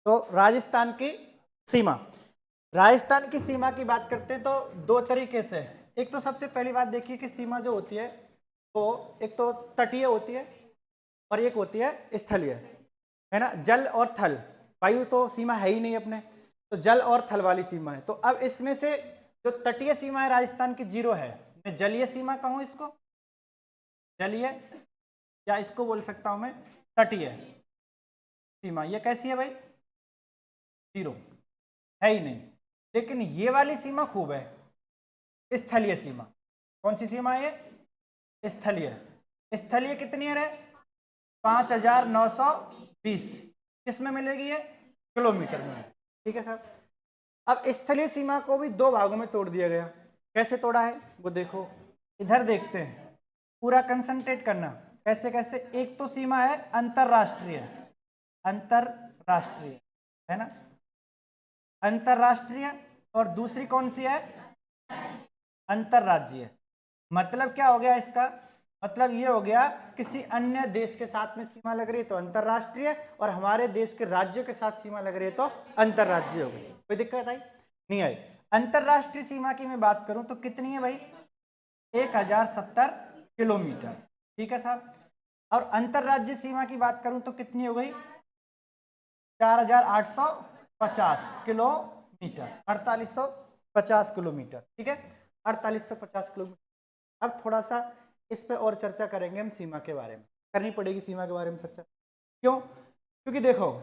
तो राजस्थान की सीमा, राजस्थान की सीमा की बात करते हैं तो दो तरीके से। एक तो सबसे पहली बात देखिए कि सीमा जो होती है वो एक तो तटीय होती है और एक होती है स्थलीय, है ना। जल और थल, वायु तो सीमा है ही नहीं अपने, तो जल और थल वाली सीमा है। तो अब इसमें से जो तटीय सीमा है राजस्थान की 0 है। मैं जलीय सीमा कहूं इसको, जलीय, या इसको बोल सकता हूं मैं तटीय सीमा। ये कैसी है भाई? 0 है ही नहीं। लेकिन ये वाली सीमा खूब है, स्थलीय सीमा। कौन सी सीमा है ये? स्थलीय। स्थलीय कितनी है रे? 5920। किस में मिलेगी ये? किलोमीटर में। ठीक है सर। अब स्थलीय सीमा को भी दो भागों में तोड़ दिया गया। कैसे तोड़ा है वो देखो, इधर देखते हैं, पूरा कंसंट्रेट करना। कैसे कैसे? एक तो सीमा है अंतरराष्ट्रीय, अंतरराष्ट्रीय, है ना, अंतरराष्ट्रीय। और दूसरी कौन सी है? अंतरराज्यीय। मतलब क्या हो गया इसका? मतलब ये हो गया किसी अन्य देश के साथ में सीमा लग रही है तो अंतरराष्ट्रीय, और हमारे देश के राज्यों के साथ सीमा लग रही है तो अंतरराज्यीय हो गई। कोई दिक्कत आई? नहीं आई। अंतरराष्ट्रीय सीमा की मैं बात करूं तो कितनी है भाई? 1070 किलोमीटर। ठीक है साहब। और अंतरराज्यीय सीमा की बात करूं तो कितनी हो गई? 4850 किलोमीटर, 4850 किलोमीटर। ठीक है, 4850 किलोमीटर। अब थोड़ा सा इस पे और चर्चा करेंगे हम, सीमा के बारे में करनी पड़ेगी, सीमा के बारे में चर्चा। क्यों? क्योंकि देखो,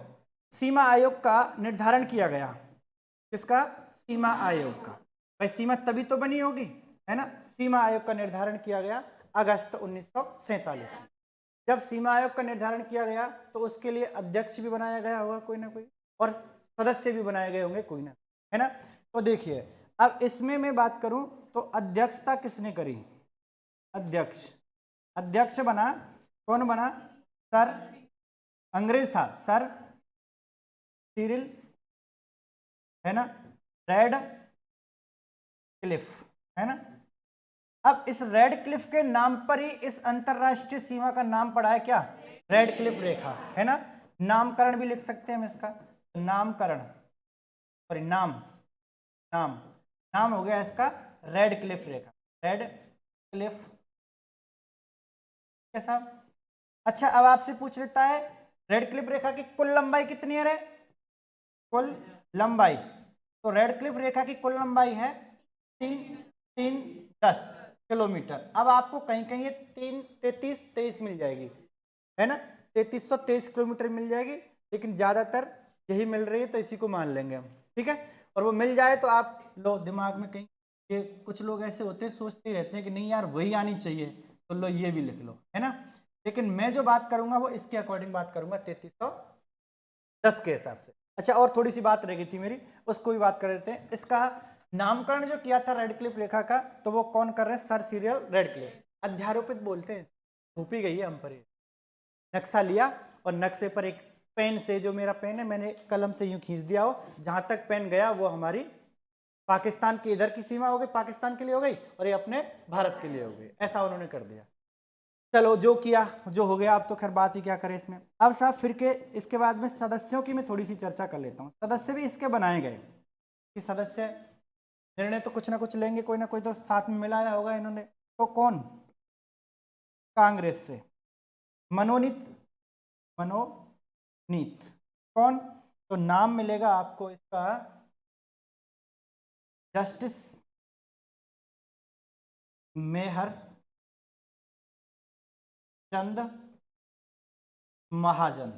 सीमा आयोग का निर्धारण किया गया। किसका? सीमा आयोग का। भाई सीमा तभी तो बनी होगी, है ना। सीमा आयोग का निर्धारण किया गया अगस्त 1947 में। जब सीमा आयोग का निर्धारण किया गया तो उसके लिए अध्यक्ष भी बनाया गया होगा कोई ना कोई, और सदस्य भी बनाए गए होंगे कोई ना, है ना। तो देखिए, अब इसमें मैं बात करूं तो अध्यक्षता किसने करी? अध्यक्ष, अध्यक्ष बना, कौन बना? सर, अंग्रेज था, सर सिरिल, है ना, रेड क्लिफ, है ना। अब इस रेड क्लिफ के नाम पर ही इस अंतरराष्ट्रीय सीमा का नाम पड़ा है क्या? रेड क्लिफ रेखा, है ना। नामकरण भी लिख सकते हैं हम इसका, नामकरण, सॉरी नाम, नाम, नाम हो गया इसका रेड क्लिफ रेखा, रेड क्लिफ। कैसा? अच्छा, अब आपसे पूछ लेता है रेड क्लिफ रेखा की कुल लंबाई कितनी है रे? कुल लंबाई, तो रेड क्लिफ रेखा की कुल लंबाई है 310 किलोमीटर। अब आपको कहीं कहीं ये 3323 मिल जाएगी, है ना, 3323 किलोमीटर मिल जाएगी, लेकिन ज्यादातर यही मिल रही है तो इसी को मान लेंगे हम। ठीक है, और वो मिल जाए तो आप लो दिमाग में कहीं, ये कुछ लोग ऐसे होते हैं सोचते रहते हैं कि नहीं यार वही आनी चाहिए, तो लो ये भी लिख लो, है ना। लेकिन मैं जो बात करूंगा वो इसके अकॉर्डिंग बात करूंगा, 3310 के हिसाब से। अच्छा, और थोड़ी सी बात रह गई थी मेरी, उसको भी बात कर देते हैं। इसका नामकरण जो किया था रेड क्लिफ रेखा का, तो वो कौन कर रहे हैं? सर सिरिल रेड क्लिफ, अध्यारोपित बोलते हैं, थूपी गई है हम पर। नक्शा लिया और नक्शे पर एक पेन से, जो मेरा पेन है मैंने कलम से यूं खींच दिया हो, जहां तक पेन गया वो हमारी पाकिस्तान की इधर की सीमा हो गई, पाकिस्तान के लिए हो गई, और ये अपने भारत के लिए हो गई। ऐसा उन्होंने कर दिया। चलो जो किया जो हो गया, अब तो खैर बात ही क्या करें इसमें। अब साहब फिर के इसके बाद में सदस्यों की मैं थोड़ी सी चर्चा कर लेता हूँ। सदस्य भी इसके बनाए गए कि सदस्य निर्णय तो कुछ ना कुछ लेंगे, कोई ना कोई तो साथ में मिलाया होगा इन्होंने। तो कौन? कांग्रेस से मनोनीत, मनोनीत कौन? तो नाम मिलेगा आपको इसका जस्टिस मेहर चंद महाजन।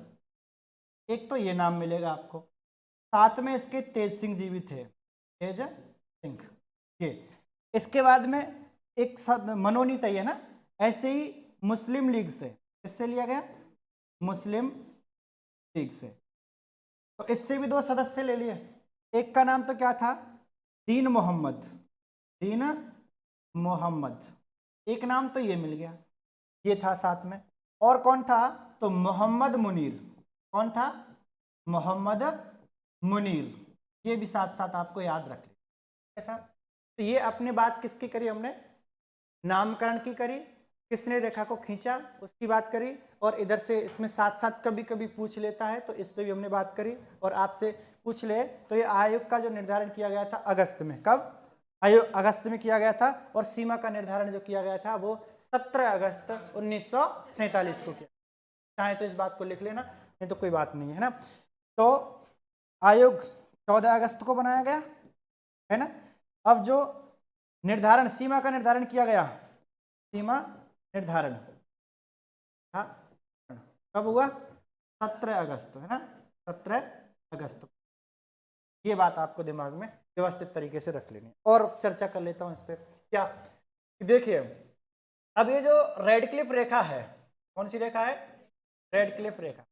एक तो ये नाम मिलेगा आपको, साथ में इसके तेज सिंह जी भी थे, तेज सिंह। ये इसके बाद में एक मनोनीत है ना, ऐसे ही मुस्लिम लीग से, इससे लिया गया मुस्लिम लीग से, तो इससे भी दो सदस्य ले लिए। एक का नाम तो क्या था? दीन मोहम्मद, दीन मोहम्मद, एक नाम तो ये मिल गया, ये था साथ में। और कौन था? तो मोहम्मद मुनीर। कौन था? मोहम्मद मुनीर। ये भी साथ साथ आपको याद रख लें। ऐसा, तो ये अपनी बात किसकी करी हमने? नामकरण की करी, किसने रेखा को खींचा उसकी बात करी, और इधर से इसमें साथ साथ कभी कभी पूछ लेता है तो इस पे भी हमने बात करी। और आपसे पूछ ले तो ये आयोग का जो निर्धारण किया गया था अगस्त में, कब? आयोग अगस्त में किया गया था, और सीमा का निर्धारण जो किया गया था वो 17 अगस्त 1947 को किया। चाहे तो इस बात को लिख लेना, नहीं तो कोई बात नहीं है ना। तो आयोग 14 अगस्त को बनाया गया है ना। अब जो निर्धारण, सीमा का निर्धारण किया गया, सीमा निर्धारण हाँ कब हुआ? 17 अगस्त, है ना, 17 अगस्त। ये बात आपको दिमाग में व्यवस्थित तरीके से रख लेनी है। और चर्चा कर लेता हूं इस पर। क्या देखिए, अब ये जो रेड क्लिफ रेखा है, कौन सी रेखा है? रेड क्लिफ रेखा,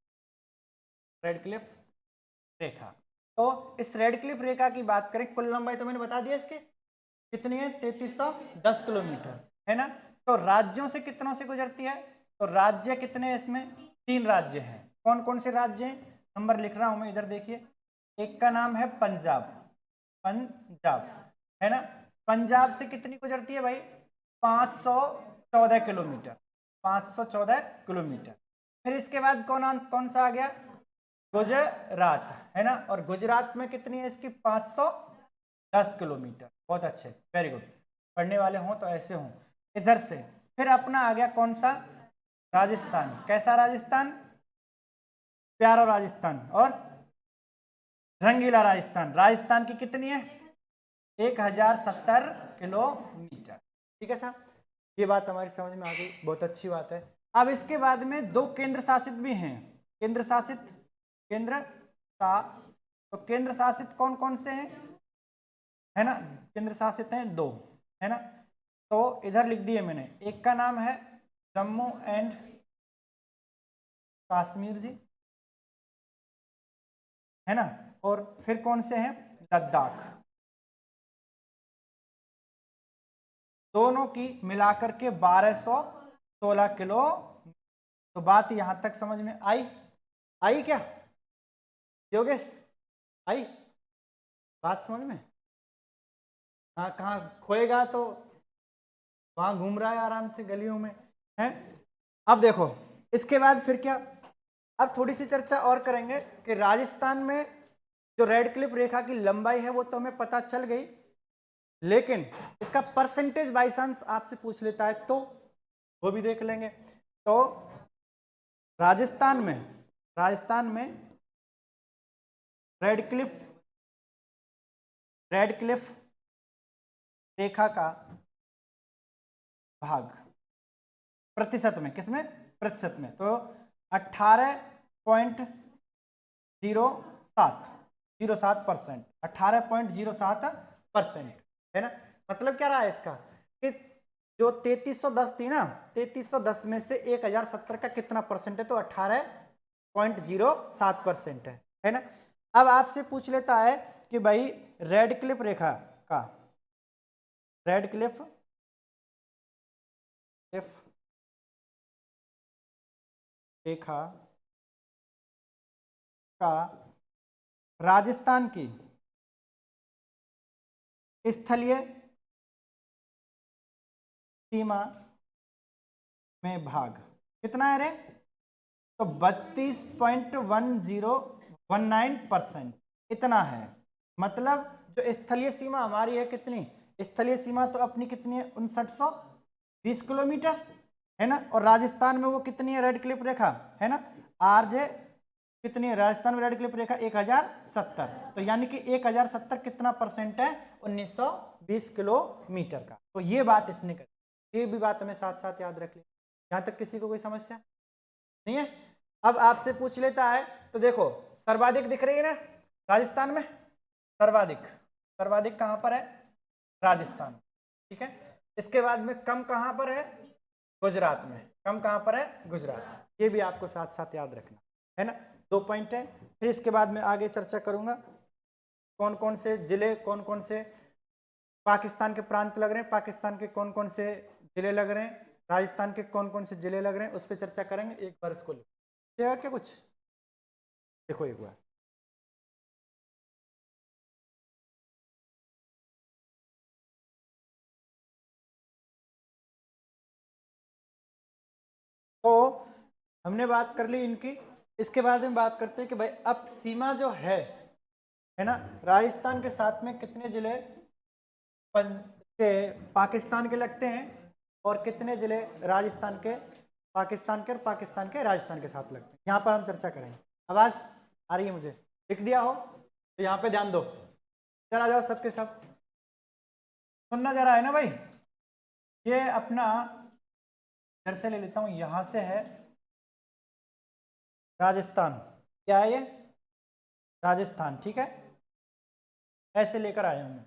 रेड क्लिफ रेखा। तो इस रेड क्लिफ रेखा की बात करें, कुल लंबाई तो मैंने बता दिया इसके कितनी है, 3310 किलोमीटर, है ना। तो राज्यों से कितनों से गुजरती है? तो राज्य कितने हैं इसमें? 3 राज्य हैं। कौन कौन से राज्य हैं? नंबर लिख रहा हूं मैं, इधर देखिए। एक का नाम है पंजाब, पंजाब, है ना। पंजाब से कितनी गुजरती है भाई? 514 किलोमीटर, 514 किलोमीटर। फिर इसके बाद कौन सा आ गया? गुजरात, है ना। और गुजरात में कितनी है इसकी? 510 किलोमीटर। बहुत अच्छे, वेरी गुड। पढ़ने वाले हों तो ऐसे हों। इधर से फिर अपना आ गया कौन सा? राजस्थान। कैसा राजस्थान? प्यारा राजस्थान और रंगीला राजस्थान। राजस्थान की कितनी है? 1070 किलोमीटर। ठीक है साहब, ये बात हमारी समझ में आ गई, बहुत अच्छी बात है। अब इसके बाद में 2 केंद्र शासित भी हैं। केंद्र शासित, केंद्र शासित, तो केंद्र शासित कौन कौन से हैं, है ना? केंद्र शासित हैं 2, है ना। तो इधर लिख दिए मैंने। एक का नाम है जम्मू एंड कश्मीर जी, है ना। और फिर कौन से हैं? लद्दाख। दोनों की मिलाकर के 1216 किलो। तो बात यहां तक समझ में आई? आई क्या योगेश? आई बात समझ में? हाँ, कहाँ खोएगा तो वहां घूम रहा है आराम से गलियों में, है। अब देखो इसके बाद फिर क्या, अब थोड़ी सी चर्चा और करेंगे कि राजस्थान में जो रेड क्लिफ रेखा की लंबाई है वो तो हमें पता चल गई, लेकिन इसका परसेंटेज बाई चांस आपसे पूछ लेता है तो वो भी देख लेंगे। तो राजस्थान में, राजस्थान में रेड क्लिफ रेखा का भाग प्रतिशत में, किसमें? प्रतिशत में। तो 18.07%, 18.07%, है ना। मतलब क्या रहा है इसका कि जो 3310 थी ना, 3310 में से 1070 का कितना परसेंट है? तो 18.07% है ना। अब आपसे पूछ लेता है कि भाई रेड क्लिफ रेखा का, रेड क्लिफ रेखा का राजस्थान की स्थलीय सीमा में भाग कितना है रे? तो 32.1019% इतना है। मतलब जो स्थलीय सीमा हमारी है कितनी? स्थलीय सीमा तो अपनी कितनी है? 5920 किलोमीटर, है ना। और राजस्थान में वो कितनी है रेड क्लिफ रेखा, है ना? आरजे कितनी है राजस्थान में रेड क्लिफ रेखा? 1070। तो यानी कि 1070 कितना परसेंट है? 1920 किलोमीटर का। तो ये बात इसने करी, ये भी बात हमें साथ साथ याद रख ली। यहां तक किसी को कोई समस्या नहीं है? अब आपसे पूछ लेता है, तो देखो सर्वाधिक दिख रही है ना राजस्थान में, सर्वाधिक, सर्वाधिक कहां पर है? राजस्थान, ठीक है। इसके बाद में कम कहां पर है? गुजरात में। कम कहां पर है? गुजरात। ये भी आपको साथ साथ याद रखना है ना। 2 पॉइंट है। फिर इसके बाद में आगे चर्चा करूंगा कौन कौन से जिले, कौन कौन से पाकिस्तान के प्रांत लग रहे हैं, पाकिस्तान के कौन कौन से जिले लग रहे हैं, राजस्थान के कौन कौन से जिले लग रहे हैं, उस पर चर्चा करेंगे। एक बार इसको लिखो क्या कुछ देखो एक बार। तो हमने बात कर ली इनकी। इसके बाद में बात करते हैं कि भाई अब सीमा जो है ना, राजस्थान के साथ में कितने जिले के पाकिस्तान के लगते हैं और कितने जिले राजस्थान के पाकिस्तान के और पाकिस्तान के राजस्थान के साथ लगते हैं, यहाँ पर हम चर्चा करेंगे। आवाज़ आ रही है मुझे, लिख दिया हो तो यहाँ पे ध्यान दो, चला जाओ सबके सब, सुनना जरा है ना भाई। ये अपना घर से ले लेता हूँ, यहाँ से है राजस्थान, क्या है ये, राजस्थान, ठीक है, ऐसे लेकर आया हूँ मैं।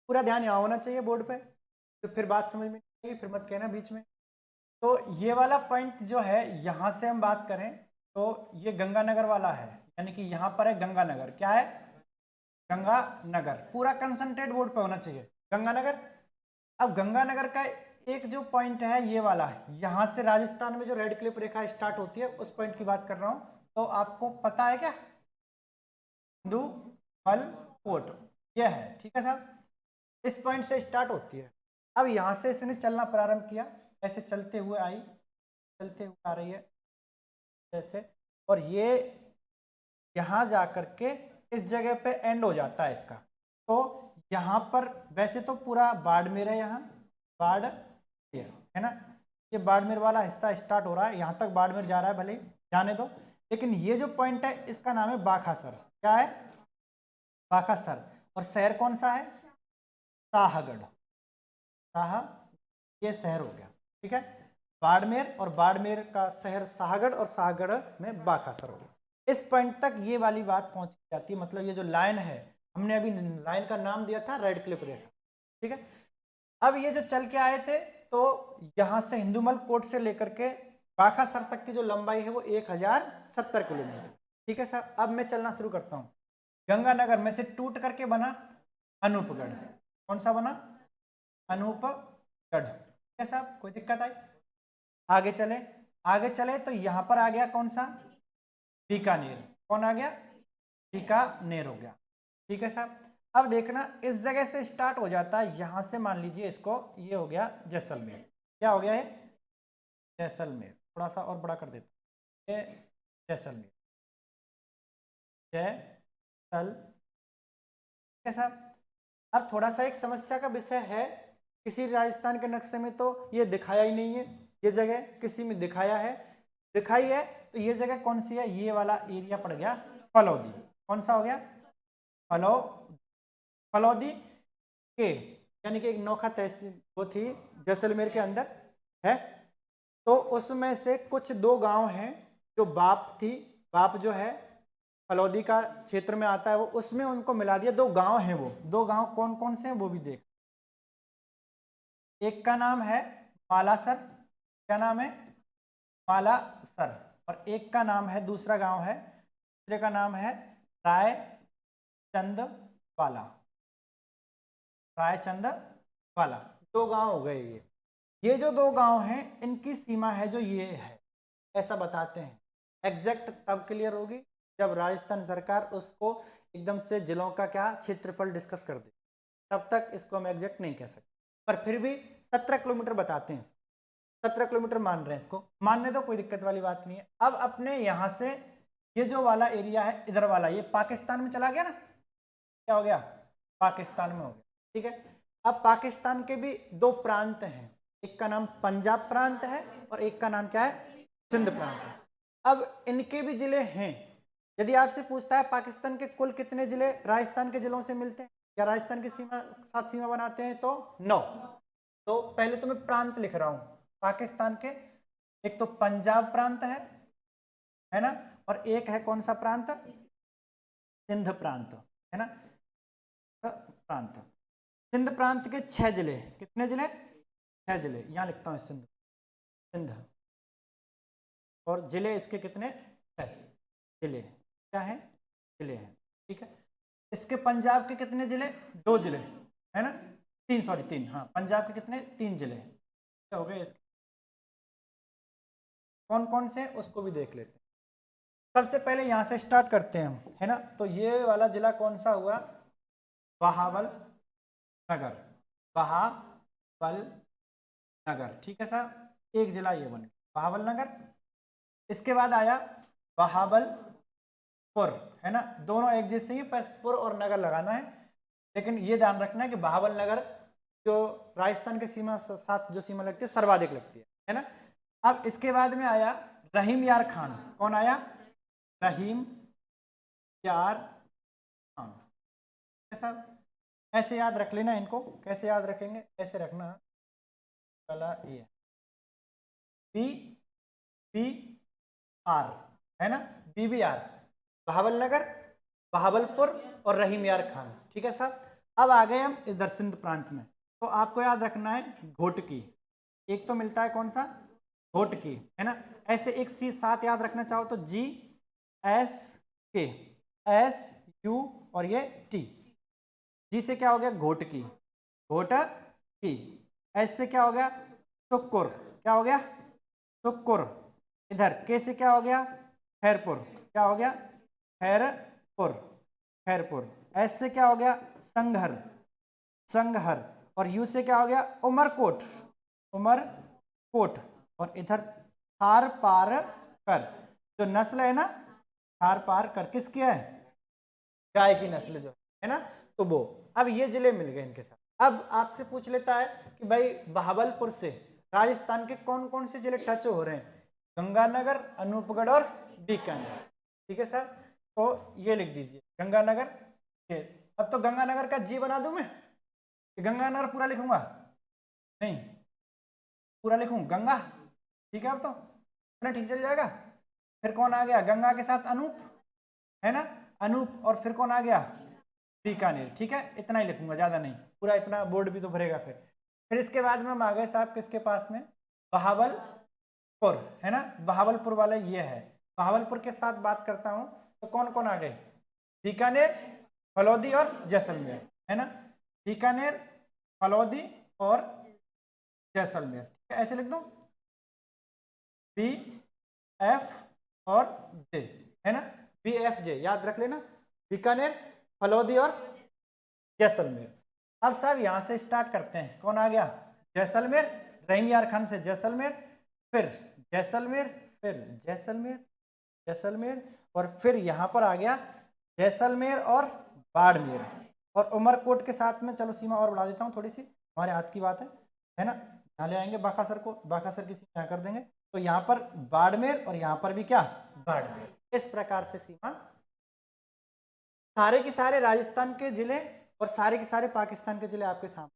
पूरा ध्यान यहाँ होना चाहिए बोर्ड पे, तो फिर बात समझ में नहीं आएगी, फिर मत कहना बीच में। तो ये वाला पॉइंट जो है, यहाँ से हम बात करें तो ये गंगानगर वाला है, यानी कि यहाँ पर है गंगानगर, क्या है, गंगानगर, पूरा कंसंट्रेट बोर्ड पे होना चाहिए, गंगानगर। अब गंगानगर का एक जो पॉइंट है ये वाला है, यहाँ से राजस्थान में जो रेड क्लिप रेखा स्टार्ट होती है उस पॉइंट की बात कर रहा हूँ। तो आपको पता है क्या, हिंदूमल कोट, यह है, ठीक है साहब, इस पॉइंट से स्टार्ट होती है। अब यहाँ से इसने चलना प्रारंभ किया, ऐसे चलते हुए आई, चलते हुए आ रही है जैसे, और ये यहाँ जा करके इस जगह पे एंड हो जाता है इसका। तो यहाँ पर वैसे तो पूरा बाड़मेर है, यहाँ बाड़मेर है ना, ये बाड़मेर वाला हिस्सा स्टार्ट हो रहा है, यहाँ तक बाड़मेर जा रहा है, भले ही जाने दो, लेकिन ये जो पॉइंट है इसका नाम है बाखासर, क्या है, बाखासर। और शहर कौन सा है, शाहगढ़, शाह, ये शहर हो गया, ठीक है, बाड़मेर, और बाड़मेर का शहर शाहगढ़, और शाहगढ़ में बाखासर हो गया। इस पॉइंट तक ये वाली बात पहुंच जाती है, मतलब ये जो लाइन है, हमने अभी लाइन का नाम दिया था रेड क्लिप रेखा, ठीक है। अब ये जो चल के आए थे, तो यहाँ से हिंदूमल कोट से लेकर के बाखासर तक की जो लंबाई है वो 1070 किलोमीटर, ठीक है सर। अब मैं चलना शुरू करता हूँ, गंगानगर में से टूट करके बना अनूपगढ़, कौन सा बना, अनूपगढ़, ठीक है साहब, कोई दिक्कत आई, आगे चले, आगे चले तो यहाँ पर आ गया कौन सा, बीकानेर, कौन आ गया, बीकानेर हो गया, ठीक है साहब। अब देखना इस जगह से स्टार्ट हो जाता है, यहां से मान लीजिए इसको, ये हो गया जैसलमेर, क्या हो गया है, जैसलमेर, थोड़ा सा और बड़ा कर देता, ये जैसलमेर, जैसलमेर, ठीक है साहब। अब थोड़ा सा एक समस्या का विषय है, किसी राजस्थान के नक्शे में तो ये दिखाया ही नहीं है, ये जगह किसी में दिखाया है, दिखाई है, तो ये जगह कौन सी है, ये वाला एरिया पड़ गया फलौदी, कौन सा हो गया, फलौदी के, यानी कि एक नौखा तहसील वो थी जैसलमेर के अंदर है। तो उसमें से कुछ दो गांव हैं, जो बाप थी, बाप जो है फलौदी का क्षेत्र में आता है वो, उसमें उनको मिला दिया, दो गांव हैं, वो दो गांव कौन कौन से हैं वो भी देख। एक का नाम है मालासर, क्या नाम है, मालासर, और एक का नाम है, दूसरा गांव है, दूसरे का नाम है रायचंदवाला, रायचंदवाला, दो गांव हो गए ये जो दो गांव हैं इनकी सीमा है जो ये है, ऐसा बताते हैं। एग्जैक्ट तब क्लियर होगी जब राजस्थान सरकार उसको एकदम से जिलों का क्या क्षेत्रफल डिस्कस कर दे, तब तक इसको हम एग्जैक्ट नहीं कह सकते, पर फिर भी 17 किलोमीटर बताते हैं, 17 किलोमीटर मान रहे हैं, इसको मानने दो, कोई दिक्कत वाली बात नहीं है। अब अपने यहाँ से ये जो वाला एरिया है इधर वाला, ये पाकिस्तान में चला गया ना, क्या हो गया, पाकिस्तान में हो गया, ठीक है। अब पाकिस्तान के भी दो प्रांत हैं, एक का नाम पंजाब प्रांत है और एक का नाम क्या है, सिंध प्रांत है। अब इनके भी जिले हैं, यदि आपसे पूछता है पाकिस्तान के कुल कितने जिले राजस्थान के जिलों से मिलते हैं या राजस्थान की सीमा साथ सीमा बनाते हैं, तो 9। तो पहले तो मैं प्रांत लिख रहा हूं पाकिस्तान के, एक तो पंजाब प्रांत है ना, और एक है कौन सा प्रांत, सिंध प्रांत, है ना, प्रांत, सिंध प्रांत के 6 जिले, कितने जिले, 6 जिले, यहां लिखता हूं सिंध, सिंध, और जिले इसके कितने, 6 जिले, क्या है, जिले हैं, ठीक है। इसके पंजाब के कितने जिले, 2 जिले, है ना, 3, सॉरी 3, हाँ, पंजाब के कितने, 3 जिले, क्या हो गए इसके, कौन कौन से उसको भी देख लेते हैं। सबसे पहले यहाँ से स्टार्ट करते हैं हम, है ना, तो ये वाला जिला कौन सा हुआ, बहावल नगर, बहावल नगर, ठीक है साहब, एक जिला ये बन गया। बहावलनगर। इसके बाद आया बहावलपुर, है ना, दोनों एक जैसे ही, पर पुर और नगर लगाना है। लेकिन ये ध्यान रखना है कि बहावलनगर जो राजस्थान के सीमा साथ जो सीमा लगती है सर्वाधिक लगती है ना। अब इसके बाद में आया रहीम यार खान। कौन आया? रहीम यार खान। ऐसा ऐसे याद रख लेना इनको। कैसे याद रखेंगे? ऐसे रखना, पहला ये बी बी आर, है ना, BBR, बहावलनगर, बहावलपुर और रहीम यार खान। ठीक है साहब। अब आ गए हम इधर सिंध प्रांत में, तो आपको याद रखना है घोटकी। एक तो मिलता है कौन सा? घोटकी, है ना। ऐसे एक सी साथ याद रखना चाहो तो GSK, SU और ये T। जी से क्या हो गया? घोटकी, घोटकी। एस से क्या हो गया? सुक्कुर। क्या हो गया? सुक्कुर। इधर के से क्या हो गया? खैरपुर। क्या हो गया? खैरपुर, खैरपुर। एस से क्या हो गया? संघर, संघर। और यू से क्या हो गया? उमरकोट, उमरकोट। और इधर थार पार कर, जो नस्ल है ना, थार पार कर किसकी है? गाय की नस्ल जो है ना, तो वो। अब ये जिले मिल गए इनके साथ। अब आपसे पूछ लेता है कि भाई बहावलपुर से राजस्थान के कौन कौन से जिले टच हो रहे हैं? गंगानगर, अनूपगढ़ और बीकानेर। ठीक है सर, तो ये लिख दीजिए गंगानगर। ये अब तो गंगानगर का जी बना दूं मैं कि गंगानगर पूरा लिखूंगा? नहीं, पूरा लिखूं गंगा? ठीक है, अब तो इतना ठीक चल जाएगा। फिर कौन आ गया गंगा के साथ? अनूप, है ना, अनूप। और फिर कौन आ गया? बीकानेर। ठीक है, इतना ही लिखूंगा, ज्यादा नहीं। पूरा इतना बोर्ड भी तो भरेगा। फिर इसके बाद में हम आ गए साहब किसके पास में? बहावलपुर, है ना, बहावलपुर वाला ये है। बहावलपुर के साथ बात करता हूं तो कौन कौन आ गए? बीकानेर, फलौदी और जैसलमेर, है ना। बीकानेर, फलौदी और जैसलमेर। ठीक है, ऐसे लिख दो BF और J, है ना, BFJ याद रख लेना। बीकानेर, फलौदी और जैसलमेर। अब साहब यहां से स्टार्ट करते हैं। कौन आ गया? जैसलमेर, रहीम यार खान से जैसलमेर, फिर जैसलमेर, फिर जैसलमेर, जैसलमेर, और फिर यहां पर आ गया जैसलमेर और बाड़मेर। और उमरकोट के साथ में चलो सीमा और बढ़ा देता हूं थोड़ी सी, हमारे हाथ की बात है ना। यहाँ ले आएंगे बाकासर को, बाकासर की सीमा यहाँ कर देंगे, तो यहाँ पर बाड़मेर और यहाँ पर भी क्या? बाड़मेर। इस प्रकार से सीमा सारे के सारे राजस्थान के जिले और सारे के सारे पाकिस्तान के जिले आपके सामने।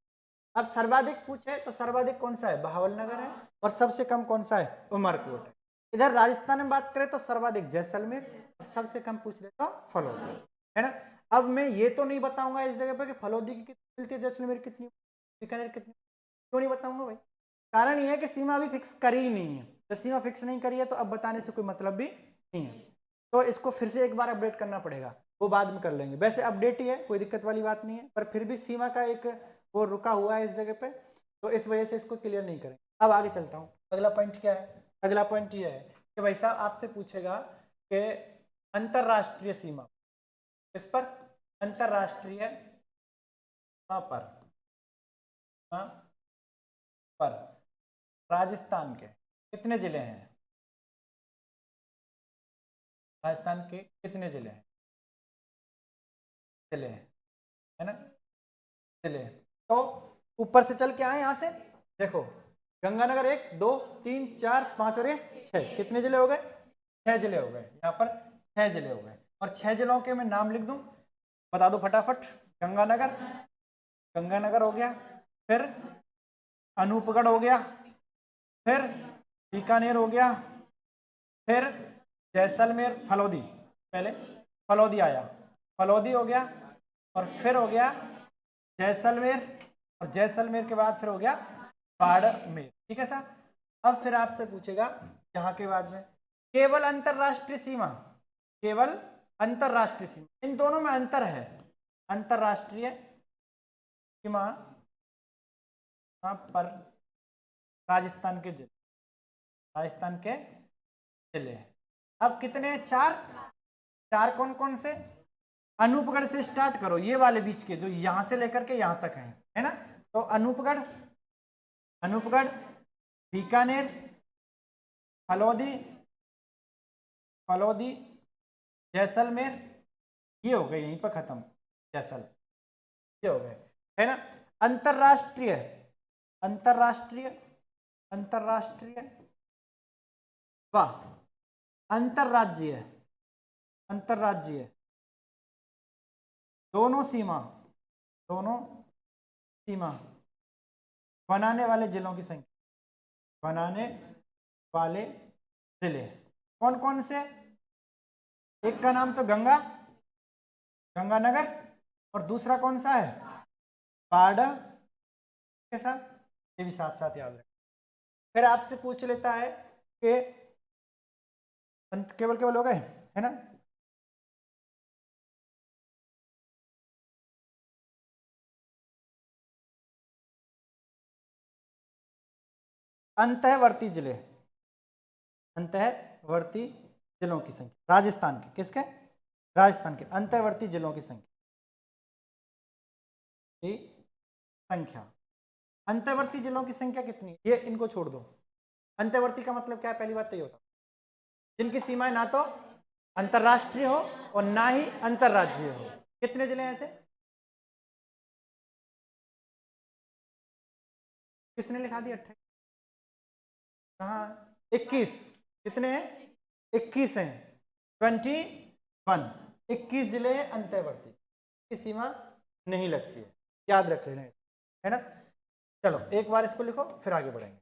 अब सर्वाधिक पूछे तो सर्वाधिक कौन सा है? बहावलनगर है। और सबसे कम कौन सा है? उमरकोट है। इधर राजस्थान में बात करें तो सर्वाधिक जैसलमेर, और सबसे कम पूछ ले तो फलौदी, है ना। अब मैं ये तो नहीं बताऊंगा इस जगह पर कि फलौदी की कितनी मिलती है, जैसलमेर कितनी, बीकानेर कितनी, क्यों नहीं बताऊंगा भाई? कारण यह है कि सीमा अभी फिक्स करी ही नहीं है। तो सीमा फिक्स नहीं करी है तो अब बताने से कोई मतलब भी नहीं है। तो इसको फिर से एक बार अपडेट करना पड़ेगा, वो बाद में कर लेंगे। वैसे अपडेट ही है, कोई दिक्कत वाली बात नहीं है, पर फिर भी सीमा का एक वो रुका हुआ है इस जगह पे, तो इस वजह से इसको क्लियर नहीं करें। अब आगे चलता हूँ। अगला पॉइंट क्या है? अगला पॉइंट ये है कि भाई साहब आपसे पूछेगा कि अंतरराष्ट्रीय सीमा, इस पर अंतरराष्ट्रीय सीमा पर राजस्थान के कितने जिले हैं? राजस्थान के कितने जिले हैं? जिले हैं, है ना, जिले। तो ऊपर से चल के आए यहां से, देखो गंगानगर 1 2 3 4 5 और ये 6, कितने जिले हो गए? 6 जिले हो गए। यहाँ पर 6 जिले हो गए, और 6 जिलों के मैं नाम लिख दूं, बता दो फटाफट। गंगानगर, गंगानगर हो गया, फिर अनूपगढ़ हो गया, फिर बीकानेर हो गया, फिर जैसलमेर, फलौदी, पहले फलौदी आया, फलौदी हो गया, और फिर हो गया जैसलमेर, और जैसलमेर के बाद फिर हो गया बाड़मेर। ठीक है सर। अब फिर आपसे पूछेगा यहाँ के बाद में केवल अंतरराष्ट्रीय सीमा, केवल अंतरराष्ट्रीय सीमा, इन दोनों में अंतर है। अंतरराष्ट्रीय सीमा पर राजस्थान के जिले, राजस्थान के जिले अब कितने हैं? 4। 4 कौन कौन से? अनूपगढ़ से स्टार्ट करो, ये वाले बीच के जो यहां से लेकर के यहां तक हैं, है ना। तो अनूपगढ़, अनूपगढ़, बीकानेर, फलौदी, फलौदी, जैसलमेर, ये हो गए, यहीं पर खत्म, जैसल, ये हो गए, है ना। अंतरराष्ट्रीय, अंतरराष्ट्रीय, अंतरराष्ट्रीय, वाह, अंतरराज्यीय, अंतरराज्यीय, दोनों सीमा, दोनों सीमा, बनाने वाले जिलों की संख्या, बनाने वाले जिले कौन कौन से? एक का नाम तो गंगा, गंगानगर, और दूसरा कौन सा है? बाड़ा के साथ, ये भी साथ साथ याद रखें। फिर आपसे पूछ लेता है कि केवल केवल हो गए, है ना। अंतःवर्ती जिले, अंतःवर्ती जिलों की संख्या, राजस्थान के, किसके? राजस्थान के अंतःवर्ती जिलों की संख्या, की संख्या, अंतःवर्ती जिलों की संख्या कितनी? ये इनको छोड़ दो। अंतःवर्ती का मतलब क्या है? पहली बात तो ये होता जिनकी सीमाएं ना तो अंतरराष्ट्रीय हो और ना ही अंतरराज्यीय हो। कितने जिले हैं ऐसे? किसने लिखा दिया 28? कहाँ? 21। कितने हैं? 21 हैं। 21, 21 जिले हैं अंतर्वर्ती, की सीमा नहीं लगती है, याद रख लेना, है ना। चलो एक बार इसको लिखो, फिर आगे बढ़ेंगे।